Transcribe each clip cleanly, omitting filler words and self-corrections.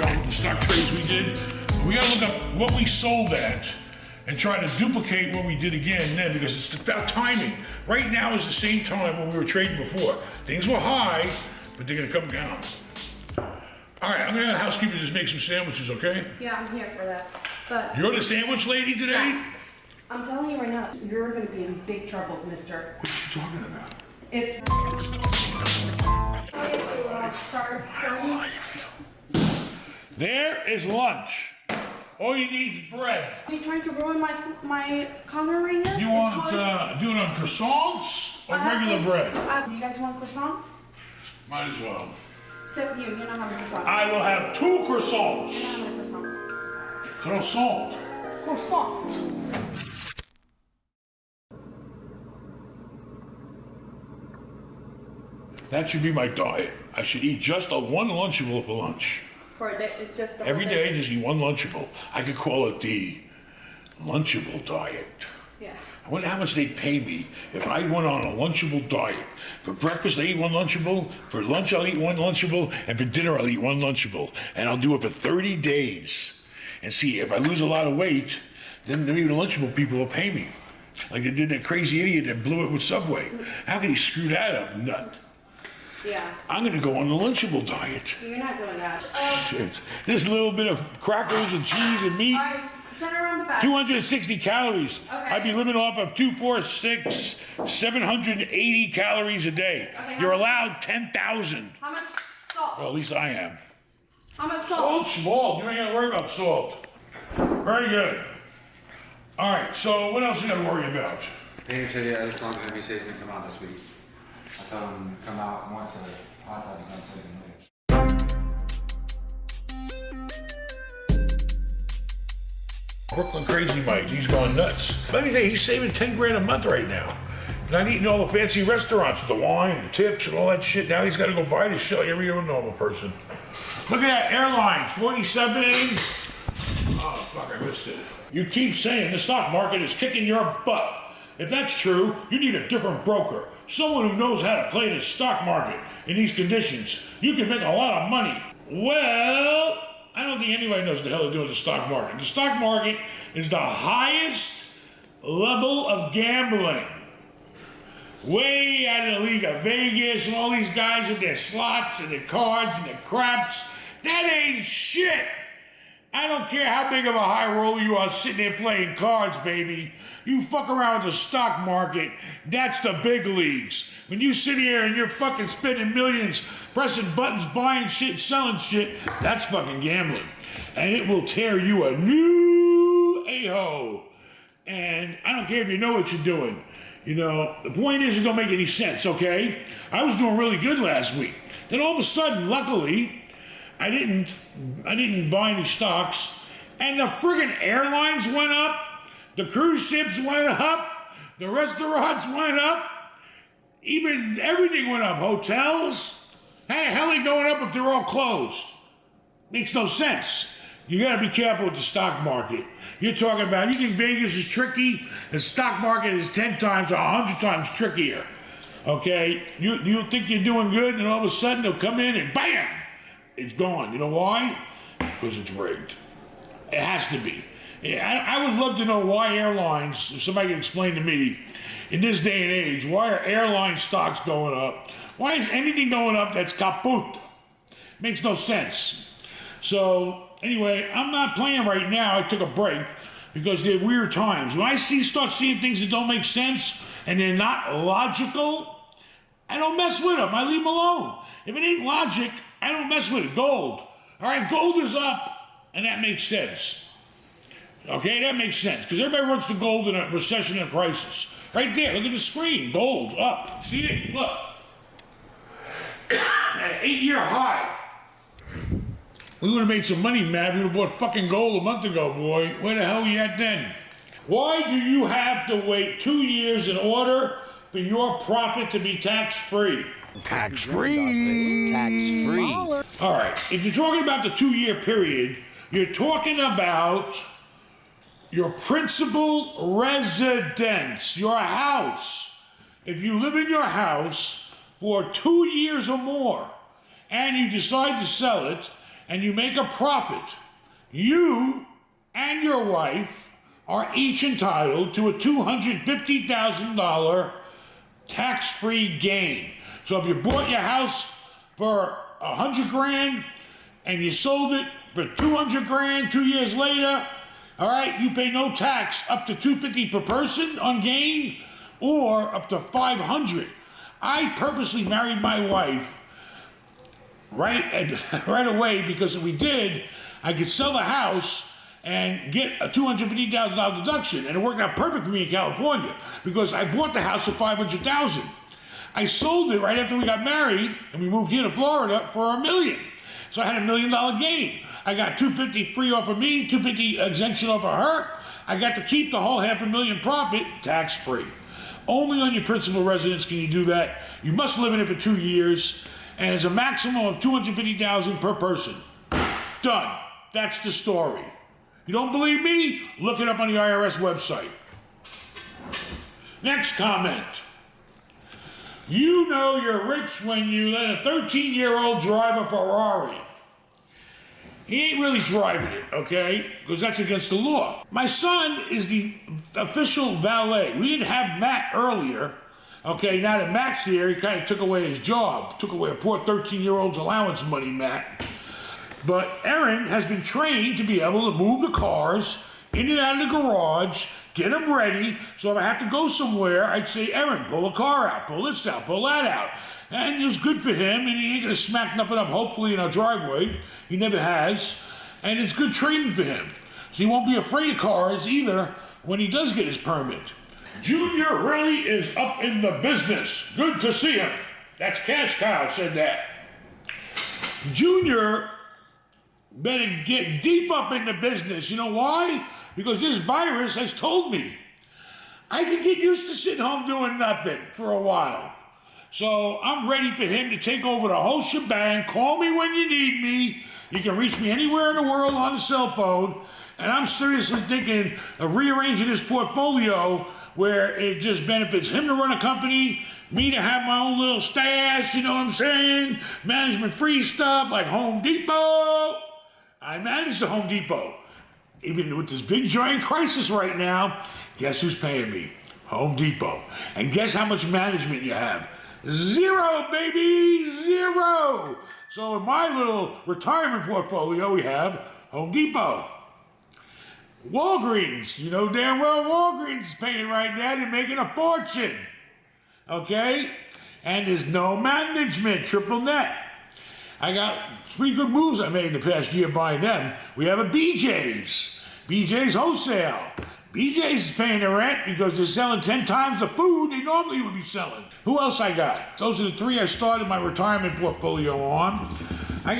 the stock trades we did. We gotta look up what we sold at and try to duplicate what we did again then, because it's about timing. Right now is the same time when we were trading before. Things were high, but they're gonna come down. All right, I'm gonna have the housekeeper just make some sandwiches, okay? Yeah, I'm here for that. But you're the sandwich lady today? Yeah. I'm telling you right now, you're gonna be in big trouble, mister. What are you talking about? If life. There is lunch. All you need is bread. Are you trying to ruin my corner right here? You want do it on croissants or regular bread? Do you guys want croissants? Might as well. Except you're not having croissant. I will have 2 croissants. You're not having a croissant. Croissant. Croissant. That should be my diet. I should eat just one Lunchable for lunch. For a day, just a Every day, just eat one Lunchable. I could call it the Lunchable diet. Yeah. I wonder how much they'd pay me if I went on a Lunchable diet. For breakfast, I eat one Lunchable. For lunch, I'll eat one Lunchable. And for dinner, I'll eat one Lunchable. And I'll do it for 30 days. And see, if I lose a lot of weight, then maybe the Lunchable people will pay me. Like they did that crazy idiot that blew it with Subway. How could he screw that up, nut? Yeah. I'm gonna go on the Lunchable diet. You're not doing that. Shit. Just a little bit of crackers and cheese and meat. Alright, turn around the back. 260 calories. Okay. I'd be living off of 2, 4, 6, 780 calories a day. Okay, You're allowed 10,000. How much salt? Well, at least I am. How much salt? Salt's small. You ain't gotta worry about salt. Very good. All right, so what else you gotta worry about? Painter said yeah, as long as he says he's gonna come out this week. I told him to come out once a week. I thought he was gonna take him later. Brooklyn Crazy Mike, he's going nuts. Let me tell you, he's saving 10 grand a month right now. Not eating all the fancy restaurants with the wine, the tips, and all that shit. Now he's got to go buy the shit like every other normal person. Look at that, airlines, 47. Oh, fuck, I missed it. You keep saying the stock market is kicking your butt. If that's true, you need a different broker. Someone who knows how to play the stock market in these conditions. You can make a lot of money. Well, I don't think anybody knows what the hell they're doing with the stock market. The stock market is the highest level of gambling. Way out of the league of Vegas and all these guys with their slots and their cards and their craps. That ain't shit. I don't care how big of a high roller you are sitting there playing cards, baby. You fuck around with the stock market, that's the big leagues. When you sit here and you're fucking spending millions, pressing buttons, buying shit, selling shit, that's fucking gambling. And it will tear you a new a-hole. And I don't care if you know what you're doing. You know, the point is it don't make any sense, okay? I was doing really good last week. Then all of a sudden, luckily, I didn't buy any stocks, and the friggin' airlines went up, the cruise ships went up, the restaurants went up, even everything went up, hotels. How the hell are they going up if they're all closed? Makes no sense. You gotta be careful with the stock market. You're talking about, you think Vegas is tricky? The stock market is 10 times or 100 times trickier, okay? You think you're doing good, and all of a sudden they'll come in and BAM! It's gone. You know why? Because it's rigged. It has to be. I would love to know why airlines, if somebody can explain to me, in this day and age, why are airline stocks going up? Why is anything going up that's kaput? Makes no sense. So, anyway, I'm not playing right now. I took a break because they're weird times. When I start seeing things that don't make sense and they're not logical, I don't mess with them. I leave them alone. If it ain't logic, I don't mess with it. Gold. All right, gold is up, and that makes sense. Okay, that makes sense, because everybody runs to gold in a recession and crisis. Right there, look at the screen. Gold, up. See it? Look. At an 8-year high. We would have made some money, man. We would have bought fucking gold a month ago, boy. Where the hell were you at then? Why do you have to wait 2 years in order for your profit to be tax-free? Tax-free. Tax-free. All right, if you're talking about the 2-year period, you're talking about your principal residence, your house. If you live in your house for 2 years or more, and you decide to sell it, and you make a profit, you and your wife are each entitled to a $250,000 tax-free gain. So if you bought your house for $100,000 and you sold it for $200,000 2 years later, all right, you pay no tax up to $250 per person on gain or up to $500. I purposely married my wife right away because if we did, I could sell the house and get a $250,000 deduction, and it worked out perfect for me in California because I bought the house for $500,000. I sold it right after we got married, and we moved here to Florida for $1 million. So I had $1 million gain. I got $250 free off of me, $250 exemption off of her. I got to keep the whole $500,000 profit tax free. Only on your principal residence can you do that. You must live in it for 2 years, and it's a maximum of $250,000 per person. Done. That's the story. You don't believe me? Look it up on the IRS website. Next comment. You know you're rich when you let a 13-year-old drive a Ferrari. He ain't really driving it, okay? Because that's against the law. My son is the official valet. We didn't have Matt earlier. Okay, now that Matt's here, he kind of took away his job. Took away a poor 13-year-old's allowance money, Matt. But Aaron has been trained to be able to move the cars in and out of the garage, get them ready, so if I have to go somewhere, I'd say, Aaron, pull a car out, pull this out, pull that out. And it was good for him, and he ain't gonna smack nothing up, hopefully, in our driveway. He never has. And it's good training for him. So he won't be afraid of cars either when he does get his permit. Junior really is up in the business. Good to see him. That's Cash Cow said that. Junior better get deep up in the business. You know why? Because this virus has told me I can get used to sitting home doing nothing for a while. So I'm ready for him to take over the whole shebang. Call me when you need me. You can reach me anywhere in the world on the cell phone. And I'm seriously thinking of rearranging his portfolio where it just benefits him to run a company, me to have my own little stash, you know what I'm saying? Management-free stuff like Home Depot. I manage the Home Depot. Even with this big giant crisis right now, guess who's paying me? Home Depot. And guess how much management you have? Zero, baby, zero. So in my little retirement portfolio, we have Home Depot. Walgreens, you know damn well Walgreens is paying right now. They're making a fortune. Okay? And there's no management, triple net. I got 3 good moves I made in the past year buying them. We have a BJ's. BJ's Wholesale. BJ's is paying the rent because they're selling 10 times the food they normally would be selling. Who else I got? Those are the 3 I started my retirement portfolio on. I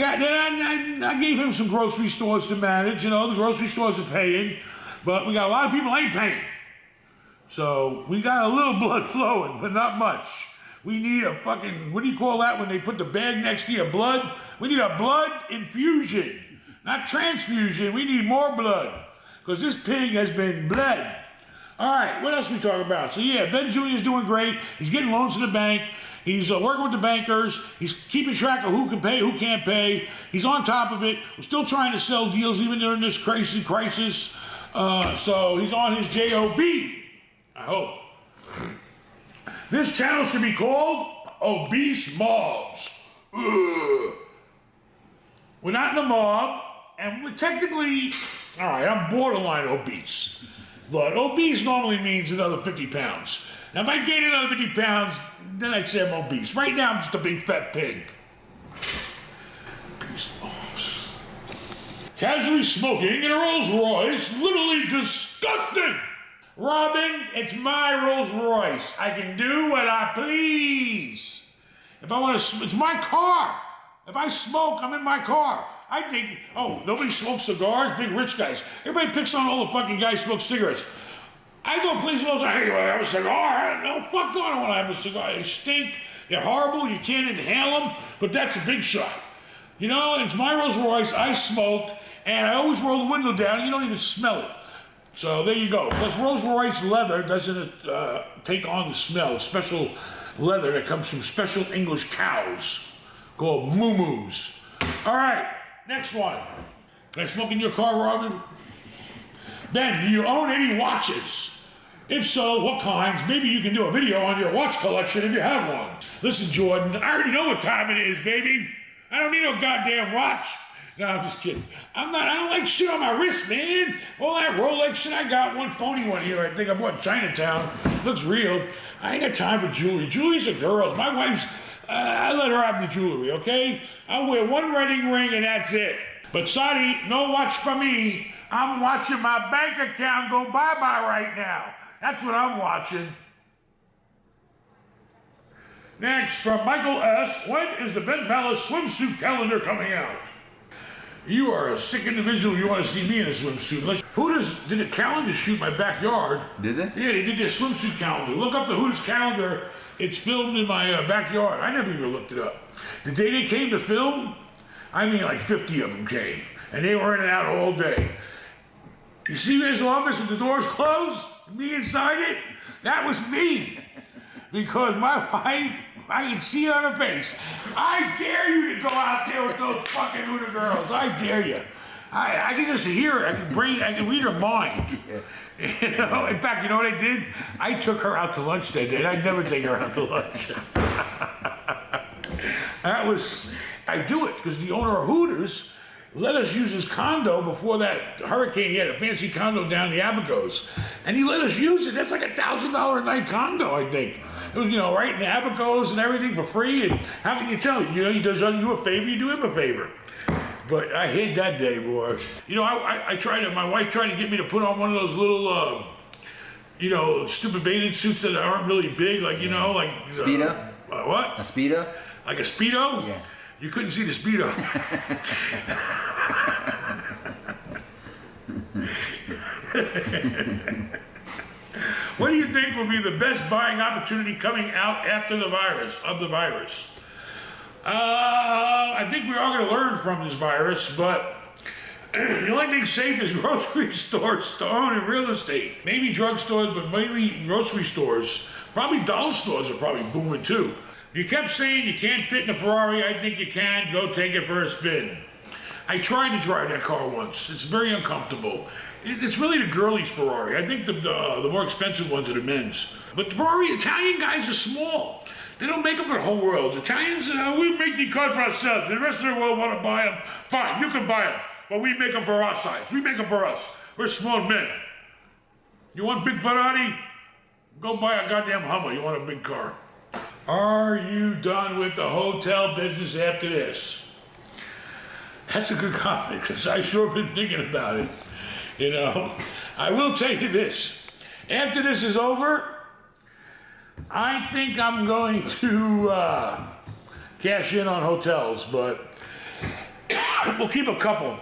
gave him some grocery stores to manage. You know, the grocery stores are paying, but we got a lot of people ain't paying. So we got a little blood flowing, but not much. We need a fucking, what do you call that when they put the bag next to your blood? We need a blood infusion, not transfusion. We need more blood because this pig has been bled. All right, what else we talk about? So yeah, Ben Jr. is doing great. He's getting loans to the bank. He's working with the bankers. He's keeping track of who can pay, who can't pay. He's on top of it. We're still trying to sell deals even during this crazy crisis. So he's on his job, I hope. This channel should be called Obese Mobs. Ugh. We're not in a mob, and we're technically, all right, I'm borderline obese. But obese normally means another 50 pounds. Now, if I gain another 50 pounds, then I'd say I'm obese. Right now, I'm just a big fat pig. Obese Mobs. Casually smoking in a Rolls Royce, literally disgusting. Robin, it's my Rolls Royce. I can do what I please. If I want to, it's my car. If I smoke, I'm in my car. I think, oh, nobody smokes cigars? Big rich guys. Everybody picks on all the fucking guys who smoke cigarettes. I go places all the time, hey, you want to have a cigar? No, fuck no, I don't want to have a cigar. They stink, they're horrible, you can't inhale them, but that's a big shot. You know, it's my Rolls Royce, I smoke, and I always roll the window down, and you don't even smell it. So there you go. Plus Rolls Royce leather doesn't take on the smell. It's special leather that comes from special English cows called moo-moos. All right, next one. Can I smoke in your car, Robin? Ben, do you own any watches? If so, what kinds? Maybe you can do a video on your watch collection if you have one. Listen, Jordan, I already know what time it is, baby. I don't need no goddamn watch. No, I'm just kidding. I don't like shit on my wrist, man. All that Rolex shit, I got one phony one here. I think I bought in Chinatown. Looks real. I ain't got time for jewelry. Jewelry's for girls. My wife's, I let her have the jewelry, okay? I'll wear one wedding ring and that's it. But Sadi, no watch for me. I'm watching my bank account go bye-bye right now. That's what I'm watching. Next, from Michael S. When is the Ben Mallah swimsuit calendar coming out? You are a sick individual. You want to see me in a swimsuit. Hooters did a calendar shoot in my backyard. Did they? Yeah, they did their swimsuit calendar. Look up the Hooters calendar. It's filmed in my backyard. I never even looked it up. The day they came to film, I mean like 50 of them came. And they were in and out all day. You see this office with the doors closed? Me inside it? That was me. Because my wife, I can see it on her face. I dare you to go out there with those fucking Hooter girls. I dare you. I can just hear her. I can read her mind. You know? In fact, you know what I did? I took her out to lunch that day. I'd never take her out to lunch. I do it because the owner of Hooters let us use his condo before that hurricane. He had a fancy condo down the Abacos. And he let us use it. That's like $1,000 a night condo, I think. It was, right in the Abacos and everything for free. And how can you tell? He does you a favor, you do him a favor. But I hate that day, boy. I tried to, my wife tried to get me to put on one of those little, stupid bathing suits that aren't really big, like, like... Speedo? What? A Speedo? Like a Speedo? Yeah. You couldn't see the Speedo. What do you think will be the best buying opportunity coming out after the virus? I think we are going to learn from this virus, but the only thing safe is grocery stores to own in real estate. Maybe drugstores, but mainly grocery stores. Probably dollar stores are probably booming too. You kept saying you can't fit in a Ferrari. I think you can. Go take it for a spin. I tried to drive that car once. It's very uncomfortable. It's really the girlies' Ferrari. I think the more expensive ones are the men's. But the Ferrari Italian guys are small. They don't make them for the whole world. Italians, we make these cars for ourselves. The rest of the world want to buy them. Fine, you can buy them. But we make them for our size. We make them for us. We're small men. You want big Ferrari? Go buy a goddamn Hummer. You want a big car. Are you done with the hotel business after this? That's a good comment, because I sure been thinking about it. I will tell you this. After this is over, I think I'm going to cash in on hotels, but we'll keep a couple.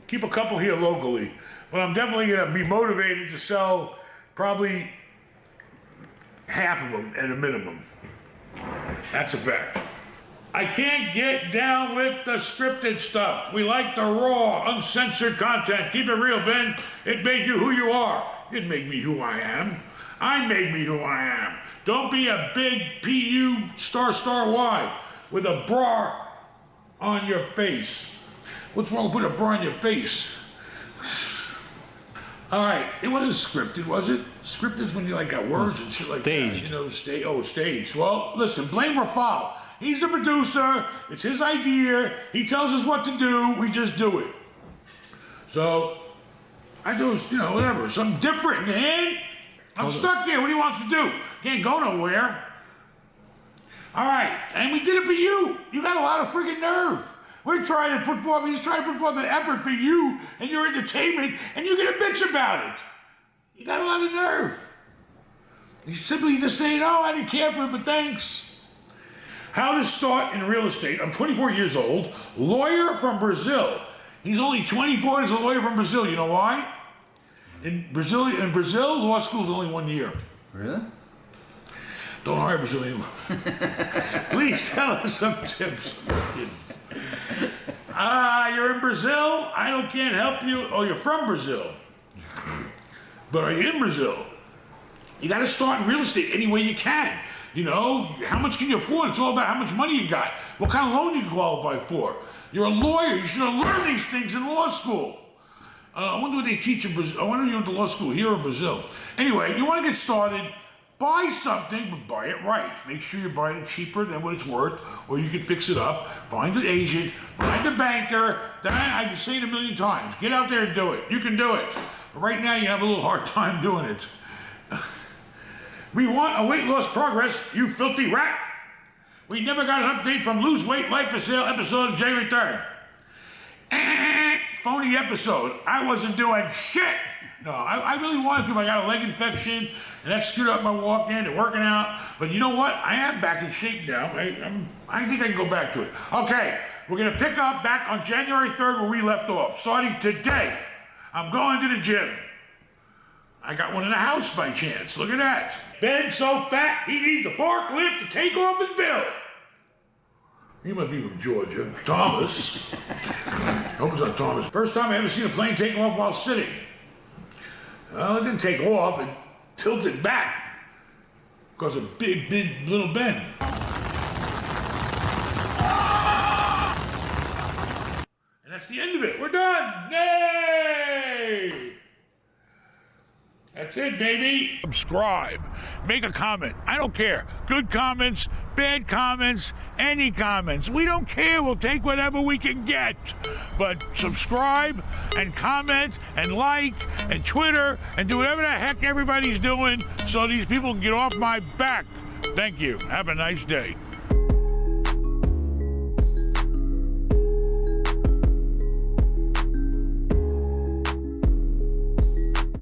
Keep a couple here locally. But I'm definitely going to be motivated to sell probably half of them at a minimum. That's a fact. I can't get down with the scripted stuff. We like the raw, uncensored content. Keep it real, Ben. It made you who you are. It made me who I am. I made me who I am. Don't be a big P-U **Y with a bra on your face. What's wrong with putting a bra on your face? All right, it wasn't scripted, was it? Scripted is when you got words and shit like that. Staged. Well, listen, blame Rafal. He's the producer. It's his idea. He tells us what to do. We just do it. So, I do, whatever. Something different, man. I'm stuck here. What do you want us to do? Can't go nowhere. All right, and we did it for you. You got a lot of freaking nerve. He's trying to put forth an effort for you and your entertainment, and you're gonna bitch about it. You got a lot of nerve. You simply just saying, "Oh, I didn't care for it, but thanks." How to start in real estate. I'm 24 years old, lawyer from Brazil. He's only 24 and is a lawyer from Brazil. You know why? In Brazil, law school is only 1 year. Really? Don't hire Brazilian. Please tell us some tips. You're in Brazil? I can't help you. Oh, you're from Brazil. But are you in Brazil? You got to start in real estate any way you can. How much can you afford? It's all about how much money you got. What kind of loan you qualify for. You're a lawyer. You should have learned these things in law school. I wonder what they teach in Brazil. I wonder if you went to law school here or Brazil. Anyway, you want to get started, buy something, but buy it right. Make sure you're buying it cheaper than what it's worth, or you can fix it up. Find an agent, find a banker. I've been saying it a million times. Get out there and do it. You can do it. But right now, you have a little hard time doing it. We want a weight loss progress, you filthy rat. We never got an update from Lose Weight Life for Sale episode of January 3rd. Phony episode. I wasn't doing shit. No, I really wanted to. I got a leg infection, and that screwed up my walking and working out. But you know what? I am back in shape now. I think I can go back to it. Okay, we're going to pick up back on January 3rd where we left off. Starting today, I'm going to the gym. I got one in the house by chance. Look at that. Ben's so fat, he needs a forklift to take off his bill. He must be from Georgia. Thomas. Hope it's not Thomas. First time I ever seen a plane take off while sitting. Well, it didn't take off. It tilted back because of big little Ben. And that's the end of it. We're done. Yay! That's it, baby. Subscribe. Make a comment. I don't care. Good comments, bad comments, any comments. We don't care. We'll take whatever we can get. But subscribe and comment and like and Twitter and do whatever the heck everybody's doing so these people can get off my back. Thank you. Have a nice day.